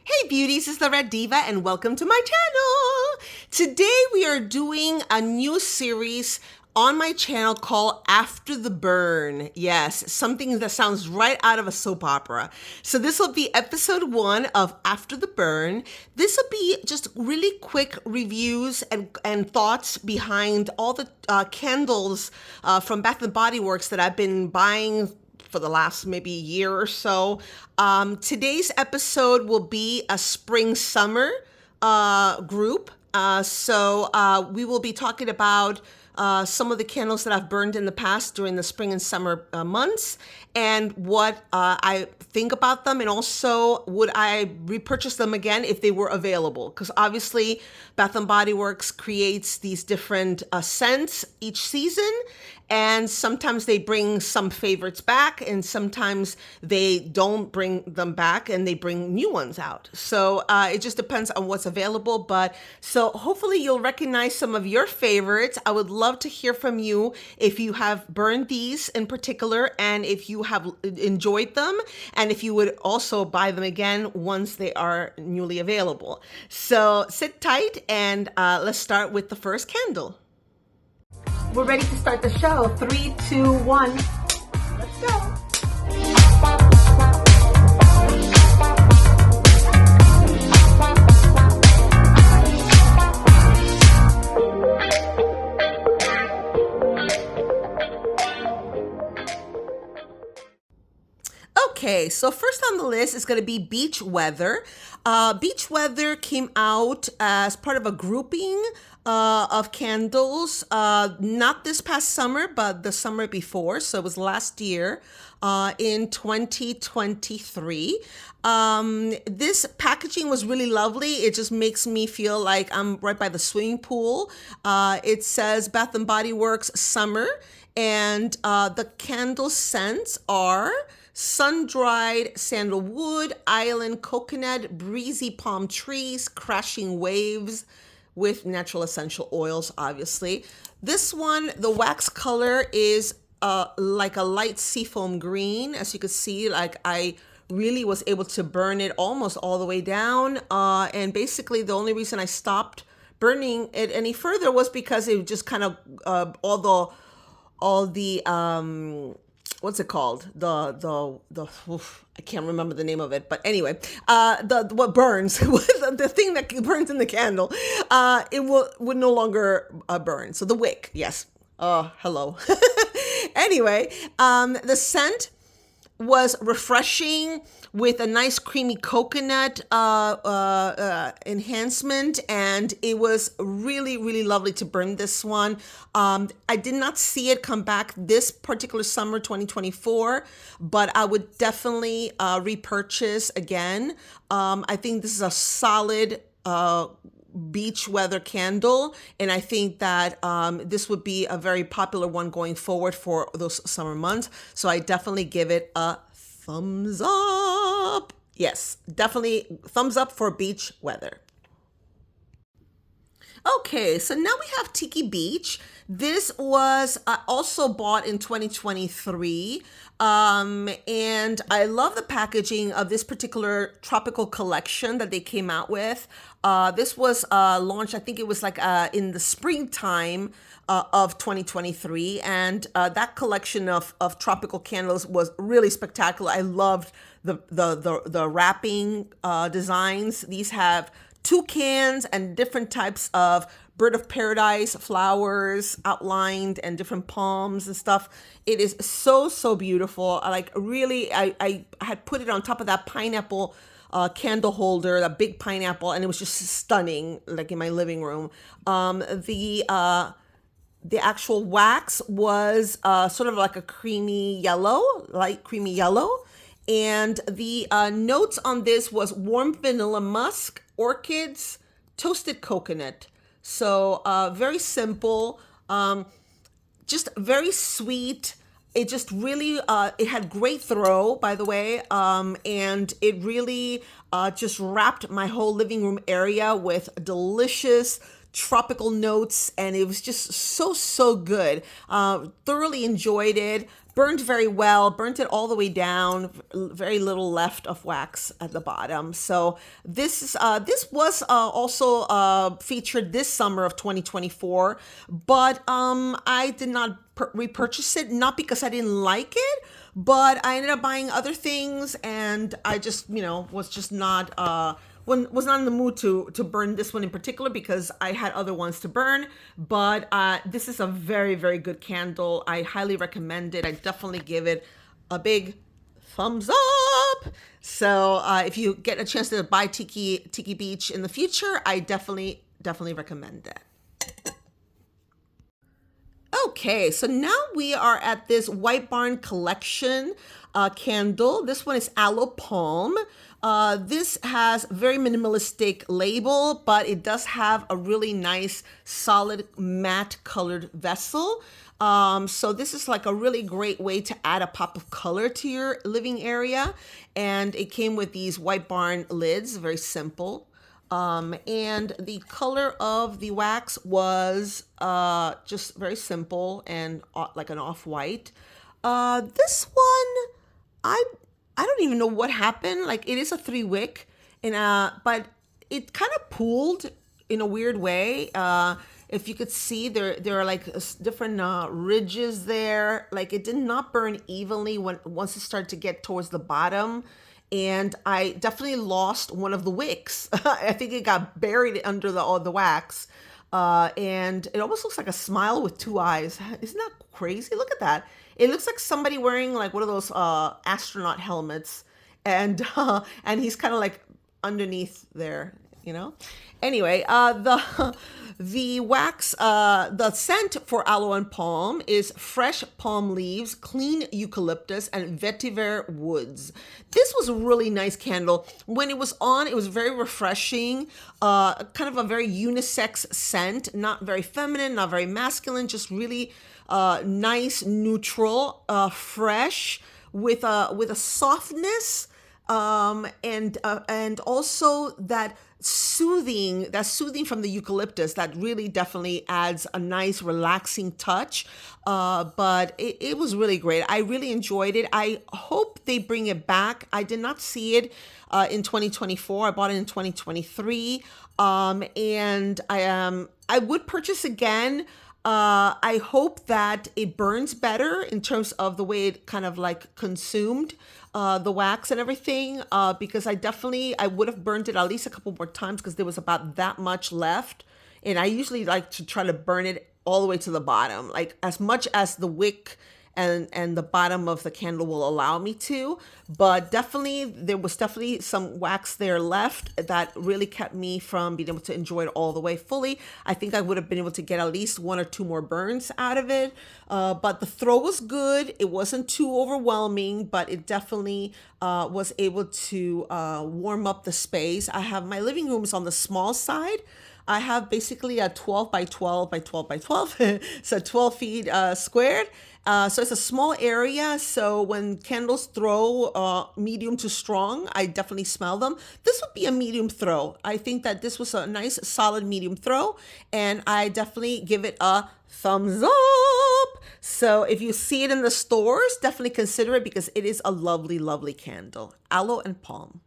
Hey beauties, it's the Red Diva and welcome to my channel. Today we are doing a new series on my channel called After the Burn. Yes, something that sounds right out of a soap opera. So this will be episode 1 of After the Burn. This will be just really quick reviews and thoughts behind all the candles from Bath and Bodyworks that I've been buying for the last maybe year or so. Today's episode will be a spring summer group. So we will be talking about some of the candles that I've burned in the past during the spring and summer months, and what I think about them, and also would I repurchase them again if they were available, because obviously Bath and Body Works creates these different scents each season, and sometimes they bring some favorites back and sometimes they don't bring them back and they bring new ones out. So it just depends on what's available. But so hopefully you'll recognize some of your favorites. I would love to hear from you if you have burned these in particular, and if you have enjoyed them, and if you would also buy them again once they are newly available. So sit tight and let's start with the first candle. We're ready to start the show. 3, 2, 1. Let's go. Okay, so first on the list is going to be Beach Weather. Beach Weather came out as part of a grouping of candles, not this past summer, but the summer before. So it was last year in 2023. This packaging was really lovely. It just makes me feel like I'm right by the swimming pool. It says Bath and Body Works Summer, and the candle scents are sun-dried sandalwood, island coconut, breezy palm trees, crashing waves, with natural essential oils, obviously. This one, the wax color is like a light seafoam green. As you can see, like I really was able to burn it almost all the way down. And basically the only reason I stopped burning it any further was because it just kind of, all the what's it called? I can't remember the name of it, but anyway, what burns, the thing that burns in the candle, it would no longer burn. So the wick, yes. Hello. Anyway, the scent was refreshing with a nice creamy coconut enhancement, and it was really, really lovely to burn this one. I did not see it come back this particular summer 2024, but I would definitely repurchase again. I think this is a solid beach weather candle, and I think that this would be a very popular one going forward for those summer months. So I definitely give it a thumbs up. Yes, definitely thumbs up for beach weather. Okay, so now we have Tiki Beach. This was also bought in 2023. And I love the packaging of this particular tropical collection that they came out with. This was launched, I think it was like in the springtime of 2023. And that collection of tropical candles was really spectacular. I loved the wrapping designs. These have toucans and different types of bird of paradise flowers outlined, and different palms and stuff. It is so beautiful. I had put it on top of that pineapple candle holder, that big pineapple, and it was just stunning, like in my living room. The actual wax was sort of like a creamy yellow, light creamy yellow. And the notes on this was warm vanilla musk, orchids, toasted coconut. So very simple, just very sweet. It just really, it had great throw, by the way, and it really just wrapped my whole living room area with delicious tropical notes, and it was just so good. Thoroughly enjoyed it. burned very well, burnt it all the way down, very little left of wax at the bottom. So this was also featured this summer of 2024, but I did not repurchase it, not because I didn't like it, but I ended up buying other things, and I just, was just not was not in the mood to burn this one in particular because I had other ones to burn. But this is a very, very good candle. I highly recommend it. I definitely give it a big thumbs up. So if you get a chance to buy Tiki Beach in the future, I definitely recommend it. Okay, so now we are at this White Barn Collection candle. This one is Aloe Palm. This has very minimalistic label, but it does have a really nice, solid, matte colored vessel. So this is like a really great way to add a pop of color to your living area. And it came with these White Barn lids, very simple. And the color of the wax was just very simple and like an off-white. This one, I don't even know what happened. Like, it is a 3-wick, and but it kind of pooled in a weird way. If you could see, there are like different ridges there. Like, it did not burn evenly once it started to get towards the bottom. And I definitely lost one of the wicks. I think it got buried under all the wax. And it almost looks like a smile with 2 eyes. Isn't that crazy? Look at that. It looks like somebody wearing like one of those astronaut helmets. And he's kind of like underneath there, Anyway, the wax, the scent for aloe and palm is fresh palm leaves, clean eucalyptus, and vetiver woods. This was a really nice candle. When it was on, it was very refreshing, kind of a very unisex scent, not very feminine, not very masculine, just really nice, neutral, fresh, with a softness, and also that soothing from the eucalyptus that really definitely adds a nice relaxing touch. But it was really great. I really enjoyed it. I hope they bring it back. I did not see it in 2024. I bought it in 2023. And I would purchase again. I hope that it burns better in terms of the way it kind of like consumed the wax and everything, because I would have burned it at least a couple more times because there was about that much left. And I usually like to try to burn it all the way to the bottom, like as much as the wick and the bottom of the candle will allow me to. But there was definitely some wax there left that really kept me from being able to enjoy it all the way fully. I think I would have been able to get at least 1 or 2 more burns out of it. But the throw was good. It wasn't too overwhelming, but it definitely was able to warm up the space. My living room is on the small side. I have basically a 12 by 12 by 12 by 12, so 12 feet squared. So it's a small area. So when candles throw medium to strong, I definitely smell them. This would be a medium throw. I think that this was a nice, solid medium throw, and I definitely give it a thumbs up. So if you see it in the stores, definitely consider it because it is a lovely, lovely candle. Aloe and palm.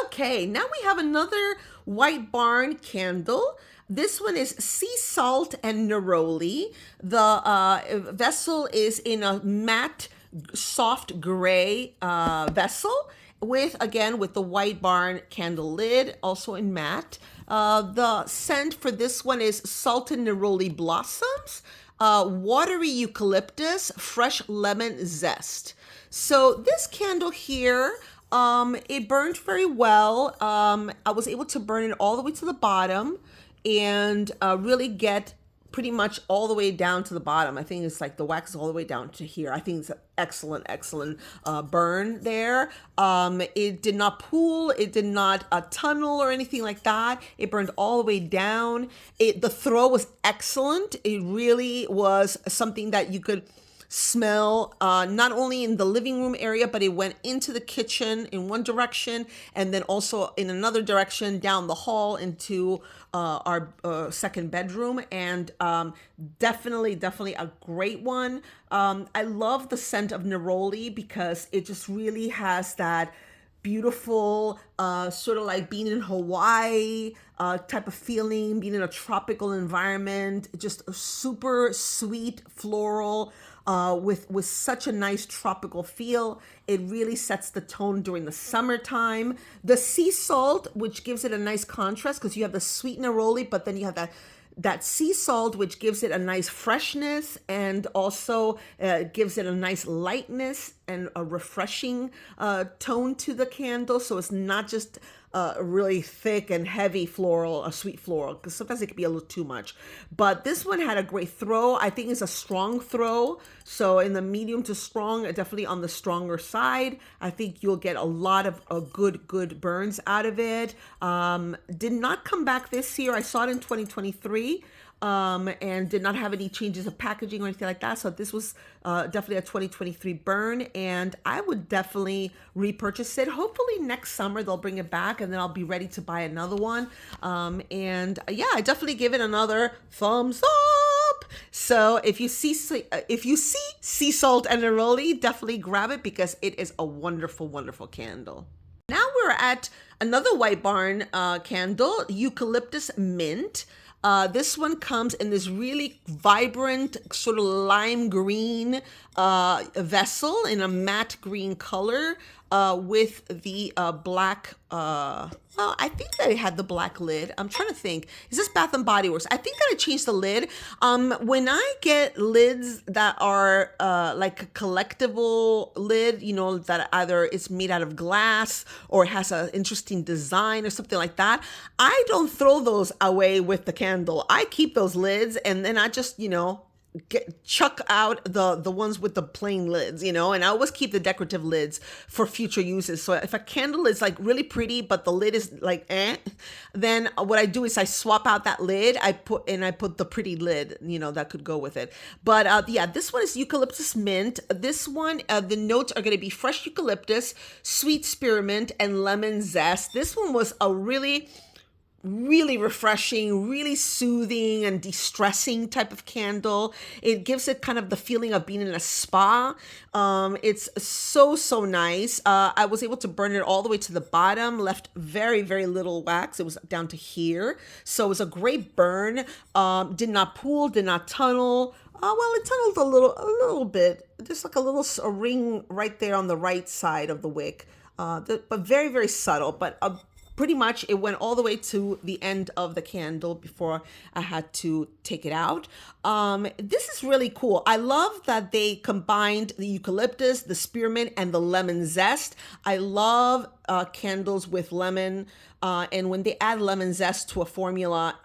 Okay, now we have another White Barn candle. This one is Sea Salt and Neroli. The vessel is in a matte, soft gray vessel with the White Barn candle lid, also in matte. The scent for this one is Salted Neroli Blossoms, watery eucalyptus, fresh lemon zest. So this candle here, it burned very well. I was able to burn it all the way to the bottom and really get pretty much all the way down to the bottom. I think it's like the wax is all the way down to here. I think it's an excellent burn there. It did not pool. It did not tunnel or anything like that. It burned all the way down. The throw was excellent. It really was something that you could smell, not only in the living room area, but it went into the kitchen in one direction and then also in another direction down the hall into our second bedroom. And definitely a great one. I love the scent of neroli because it just really has that beautiful, sort of like being in Hawaii type of feeling, being in a tropical environment, just a super sweet floral with such a nice tropical feel. It really sets the tone during the summertime. The sea salt, which gives it a nice contrast because you have the sweet neroli, but then you have that sea salt, which gives it a nice freshness and also gives it a nice lightness and a refreshing tone to the candle. So it's not just a really thick and heavy floral, a sweet floral, because sometimes it can be a little too much. But this one had a great throw. I think it's a strong throw. So in the medium to strong, definitely on the stronger side. I think you'll get a lot of good burns out of it. Did not come back this year. I saw it in 2023. And did not have any changes of packaging or anything like that. So this was definitely a 2023 burn, and I would definitely repurchase it. Hopefully next summer they'll bring it back, and then I'll be ready to buy another one. And yeah, I definitely give it another thumbs up. So if you see sea salt and neroli, definitely grab it because it is a wonderful candle. Now we're at another White Barn candle, Eucalyptus Mint. This one comes in this really vibrant sort of lime green vessel in a matte green color with the black, well, I think they had the black lid. I'm trying to think. Is this Bath and Bodyworks? I think that I changed the lid. When I get lids that are like a collectible lid, you know, that either it's made out of glass or it has an interesting design or something like that, I don't throw those away with the candle. I keep those lids and then I just, you know, chuck out the ones with the plain lids, you know, and I always keep the decorative lids for future uses. So if a candle is like really pretty, but the lid is like then what I do is I swap out that lid. I put the pretty lid, you know, that could go with it. But yeah, this one is Eucalyptus Mint. This one, the notes are going to be fresh eucalyptus, sweet spearmint, and lemon zest. This one was a really refreshing, really soothing and de-stressing type of candle. It gives it kind of the feeling of being in a spa. It's so nice. I was able to burn it all the way to the bottom, left very little wax. It was down to here. So it was a great burn. Did not pool, did not tunnel. Well, it tunneled a little bit. Just like a ring right there on the right side of the wick. But very subtle, but pretty much it went all the way to the end of the candle before I had to take it out. This is really cool. I love that they combined the eucalyptus, the spearmint, and the lemon zest. I love candles with lemon. And when they add lemon zest to a formula,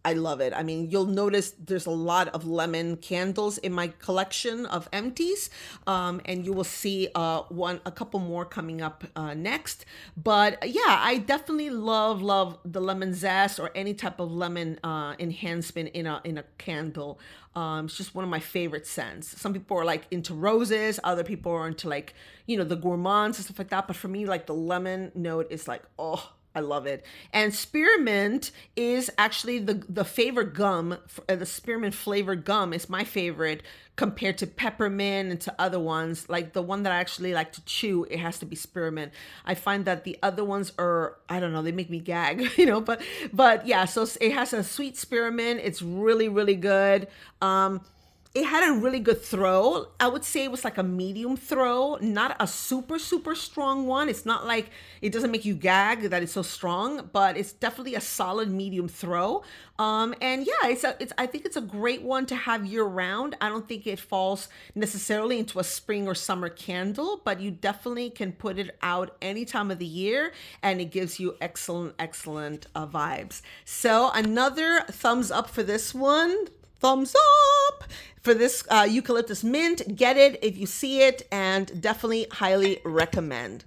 I love it. I mean, you'll notice there's a lot of lemon candles in my collection of empties, and you will see a couple more coming up next. But yeah, I definitely love the lemon zest or any type of lemon enhancement in a candle. It's just one of my favorite scents. Some people are like into roses, other people are into like, you know, the gourmands and stuff like that. But for me, like the lemon note is like, oh, I love it. And spearmint is actually the favorite gum. The spearmint flavored gum is my favorite compared to peppermint and to other ones. Like the one that I actually like to chew, it has to be spearmint. I find that the other ones are, I don't know, they make me gag, you know, but yeah, so it has a sweet spearmint. It's really good. It had a really good throw. I would say it was like a medium throw, not a super strong one. It's not like it doesn't make you gag that it's so strong, but it's definitely a solid medium throw. And yeah, I think it's a great one to have year round. I don't think it falls necessarily into a spring or summer candle, but you definitely can put it out any time of the year and it gives you excellent vibes. So another thumbs up for this one. Thumbs up for this Eucalyptus Mint. Get it if you see it, and definitely highly recommend.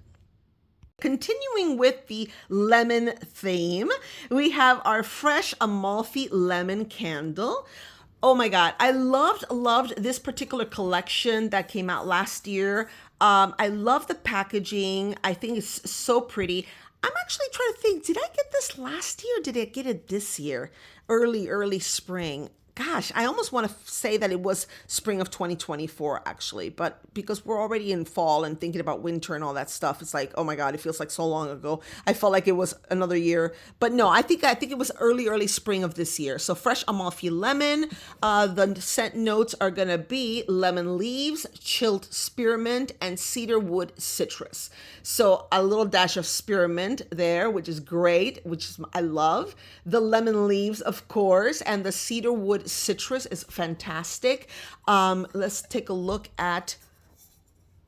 Continuing with the lemon theme, we have our fresh Amalfi lemon candle. Oh my God. I loved this particular collection that came out last year. I love the packaging. I think it's so pretty. I'm actually trying to think, did I get this last year? Or did I get it this year? Early spring. Gosh, I almost want to say that it was spring of 2024 actually, but because we're already in fall and thinking about winter and all that stuff, it's like, oh my God, it feels like so long ago. I felt like it was another year, but no, I think it was early spring of this year. So fresh Amalfi lemon. The scent notes are gonna be lemon leaves, chilled spearmint, and cedar wood citrus. So a little dash of spearmint there, which is great, which is I love. The lemon leaves, of course, and the cedar wood citrus is fantastic. Let's take a look at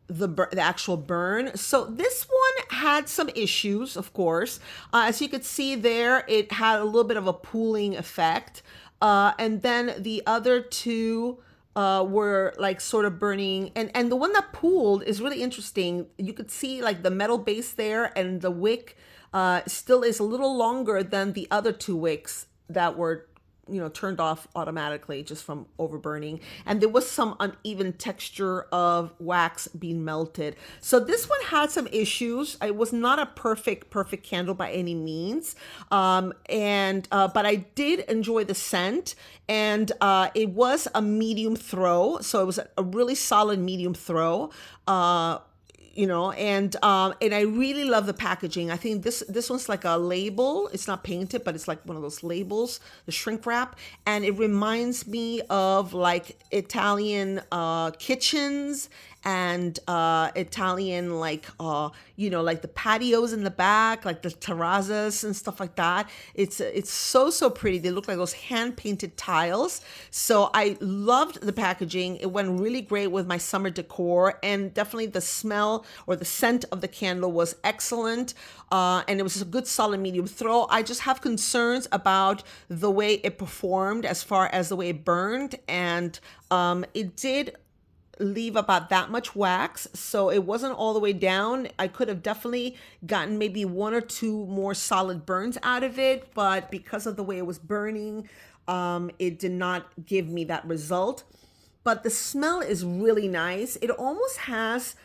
the actual burn. So this one had some issues, of course. As you could see there, it had a little bit of a pooling effect. And then the other two were like sort of burning. And the one that pooled is really interesting. You could see like the metal base there, and the wick still is a little longer than the other two wicks that were turned off automatically just from overburning. And there was some uneven texture of wax being melted. So this one had some issues. It was not a perfect candle by any means. But I did enjoy the scent, and it was a medium throw. So it was a really solid medium throw. And I really love the packaging. I think this one's like a label. It's not painted, but it's like one of those labels, the shrink wrap, and it reminds me of like Italian kitchens and Italian like the patios in the back, like the terrazzas and stuff like that. It's so pretty. They look like those hand painted tiles. So I loved the packaging. It went really great with my summer decor, and definitely the smell or the scent of the candle was excellent. And it was a good solid medium throw. I just have concerns about the way it performed as far as the way it burned, and it did leave about that much wax, so it wasn't all the way down. I could have definitely gotten maybe one or two more solid burns out of it, but because of the way it was burning, it did not give me that result. But the smell is really nice. It almost has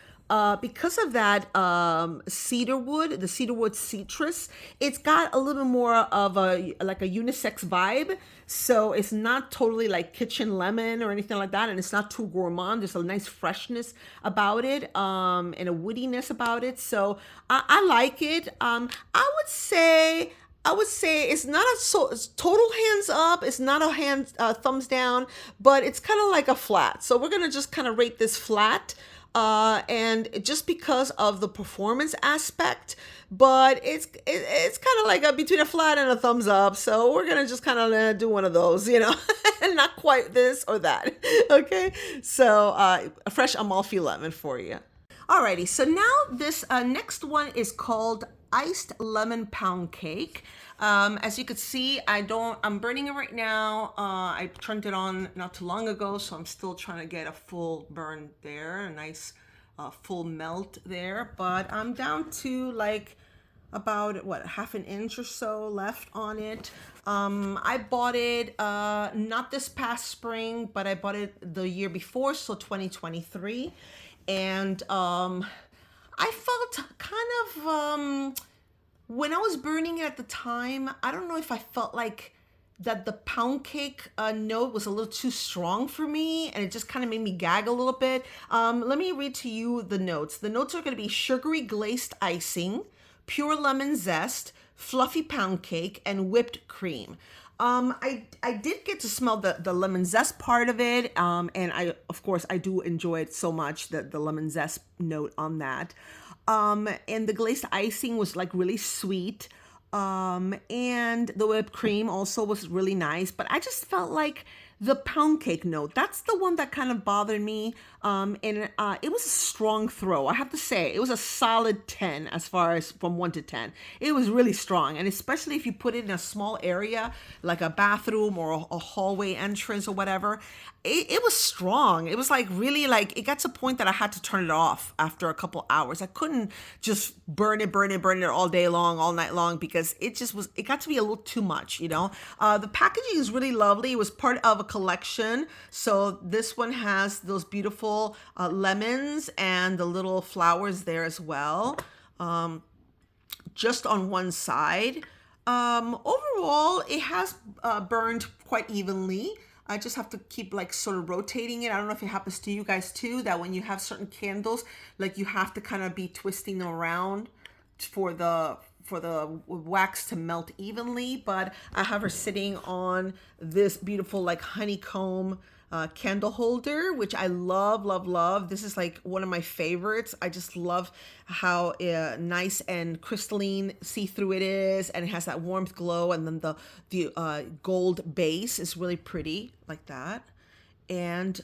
because of that the cedar wood citrus, it's got a little more of a unisex vibe. So it's not totally like kitchen lemon or anything like that, and it's not too gourmand. There's a nice freshness about it, and a woodiness about it. So I like it. I would say it's not it's total hands up. It's not a thumbs down, but it's kind of like a flat. So we're gonna just kind of rate this flat. And just because of the performance aspect, but it's kind of like between a flat and a thumbs up. So we're gonna just kind of do one of those, and not quite this or that. Okay, so a fresh Amalfi lemon for you. Alrighty, so now this next one is called iced lemon pound cake. As you could see, I'm burning it right now. I turned it on not too long ago, so I'm still trying to get a full burn there, a nice full melt there. But I'm down to like about half an inch or so left on it. I bought it not this past spring, but I bought it the year before, so 2023. And I felt kind of when I was burning it at the time, I don't know if I felt like that the pound cake note was a little too strong for me, and it just kind of made me gag a little bit. Let me read to you the notes. The notes are going to be sugary glazed icing, pure lemon zest, fluffy pound cake, and whipped cream. I did get to smell the lemon zest part of it, and of course I do enjoy it so much, the lemon zest note on that. And the glazed icing was like really sweet. And the whipped cream also was really nice, but I just felt like the pound cake note, that's the one that kind of bothered me. And it was a strong throw. I have to say, it was a solid 10 as far as from 1 to 10. It was really strong. And especially if you put it in a small area, like a bathroom or a hallway entrance or whatever, it was strong. It was like really like, it got to a point that I had to turn it off after a couple hours. I couldn't just burn it all day long, all night long, because it got to be a little too much, The packaging is really lovely. It was part of a collection. So this one has those beautiful lemons and the little flowers there as well, just on one side. Overall, it has burned quite evenly. I just have to keep like sort of rotating it. I don't know if it happens to you guys too, that when you have certain candles, like you have to kind of be twisting them around for the wax to melt evenly. But I have her sitting on this beautiful like honeycomb candle holder, which I love, love, love. This is like one of my favorites. I just love how nice and crystalline see-through it is, and it has that warmth glow, and then the gold base is really pretty like that. And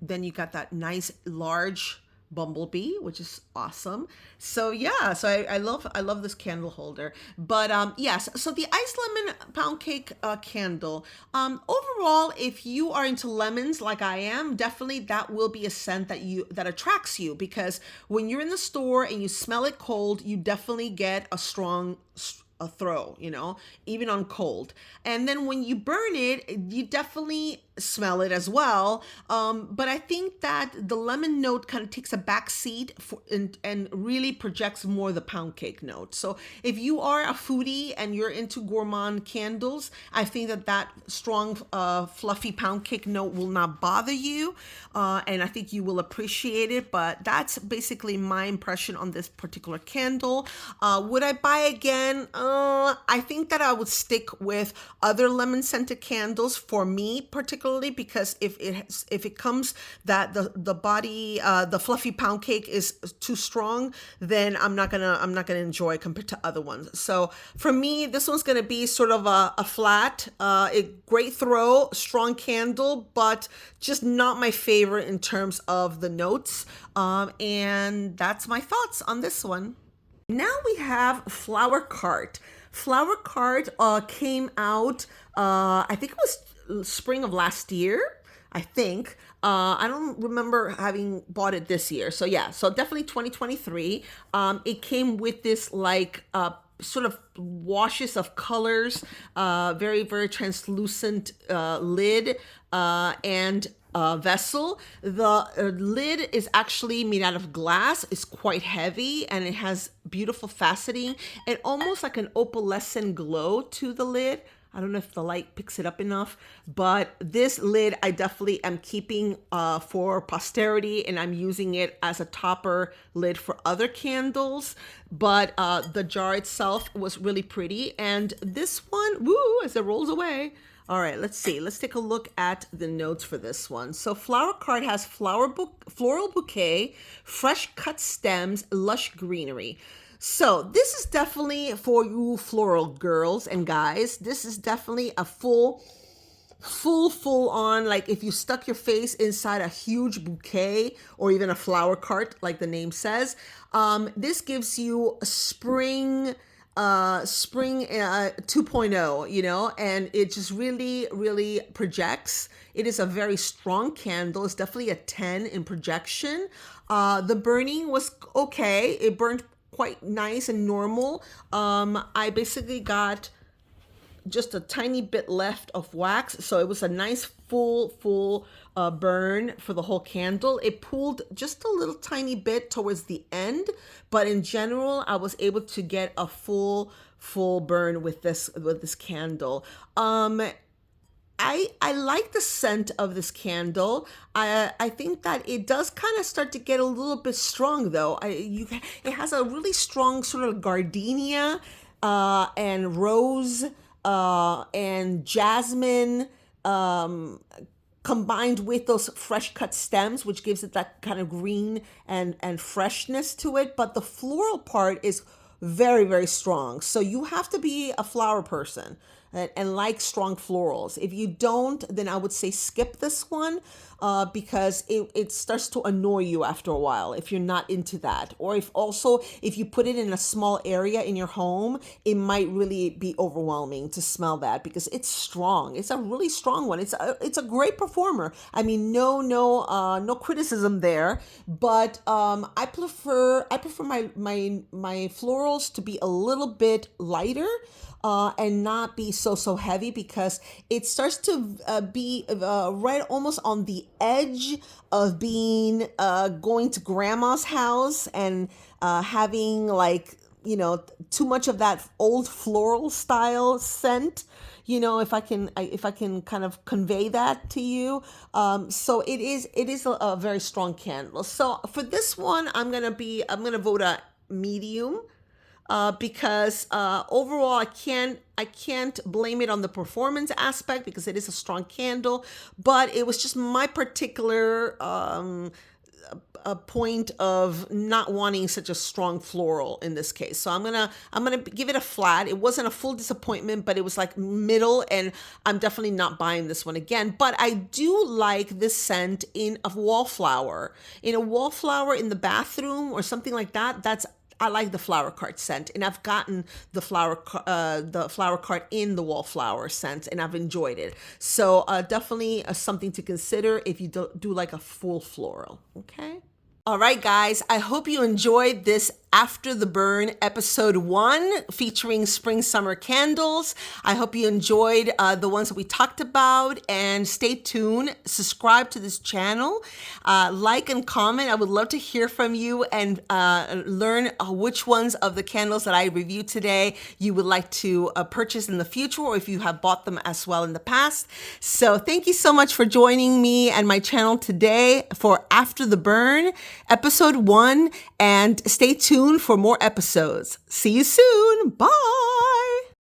then you got that nice large bumblebee, which is awesome. So yeah, so I love this candle holder. But yes, so the iced lemon pound cake candle, overall, if you are into lemons like I am, definitely that will be a scent that attracts you, because when you're in the store and you smell it cold, you definitely get a strong throw, you know, even on cold. And then when you burn it, you definitely smell it as well. But I think that the lemon note kind of takes a back seat and really projects more the pound cake note. So if you are a foodie and you're into gourmand candles, I think that strong, fluffy pound cake note will not bother you. And I think you will appreciate it. But that's basically my impression on this particular candle. Would I buy again? I think that I would stick with other lemon scented candles for me particularly, because if it comes that the fluffy pound cake is too strong, then I'm not gonna enjoy compared to other ones. So for me, this one's gonna be sort of a flat, a great throw, strong candle, but just not my favorite in terms of the notes. And that's my thoughts on this one. Now we have Flower Cart. Flower Cart came out, I think it was spring of last year, I think. I don't remember having bought it this year. So yeah, so definitely 2023. It came with this like sort of washes of colors, very, very translucent lid and vessel. The lid is actually made out of glass. It's quite heavy, and it has beautiful faceting and almost like an opalescent glow to the lid. I don't know if the light picks it up enough, but this lid I definitely am keeping for posterity, and I'm using it as a topper lid for other candles. But the jar itself was really pretty, and this one, woo, as it rolls away. All right, let's see. Let's take a look at the notes for this one. So Flower Cart has floral bouquet, fresh cut stems, lush greenery. So this is definitely for you floral girls and guys. This is definitely a full on, like if you stuck your face inside a huge bouquet or even a flower cart, like the name says. This gives you a spring 2.0, you know, and it just really projects. It is a very strong candle. It's definitely a 10 in projection. The burning was okay. It burned quite nice and normal. I basically got just a tiny bit left of wax, so it was a nice full burn for the whole candle. It pulled just a little tiny bit towards the end, but in general I was able to get a full burn with this candle. I like the scent of this candle. I think that it does kind of start to get a little bit strong though. It has a really strong sort of gardenia and rose and jasmine combined with those fresh cut stems, which gives it that kind of green and freshness to it. But the floral part is very, very strong. So you have to be a flower person and like strong florals. If you don't, then I would say skip this one because it starts to annoy you after a while if you're not into that. Or if you put it in a small area in your home, it might really be overwhelming to smell that because it's strong. It's a really strong one. It's a great performer. I mean, no criticism there. But I prefer my florals to be a little bit lighter and not be so heavy because it starts to be right almost on the edge of being going to grandma's house and having like, you know, too much of that old floral style scent. You know, if I can kind of convey that to you. So it is a very strong candle. So for this one, I'm gonna vote a medium. Because overall I can't blame it on the performance aspect because it is a strong candle, but it was just my particular a point of not wanting such a strong floral in this case. So I'm gonna give it a flat. It wasn't a full disappointment, but it was like middle, and I'm definitely not buying this one again. But I do like this scent in a wallflower, in the bathroom or something like that. I like the flower cart scent, and I've gotten the flower cart in the wallflower scent, and I've enjoyed it. So definitely something to consider if you do like a full floral. Okay. All right, guys, I hope you enjoyed this After the Burn episode 1 featuring spring summer candles. I hope you enjoyed the ones that we talked about, and stay tuned. Subscribe to this channel, like and comment. I would love to hear from you and learn which ones of the candles that I reviewed today you would like to purchase in the future, or if you have bought them as well in the past. So thank you so much for joining me and my channel today for After the Burn episode 1, and stay tuned for more episodes. See you soon. Bye.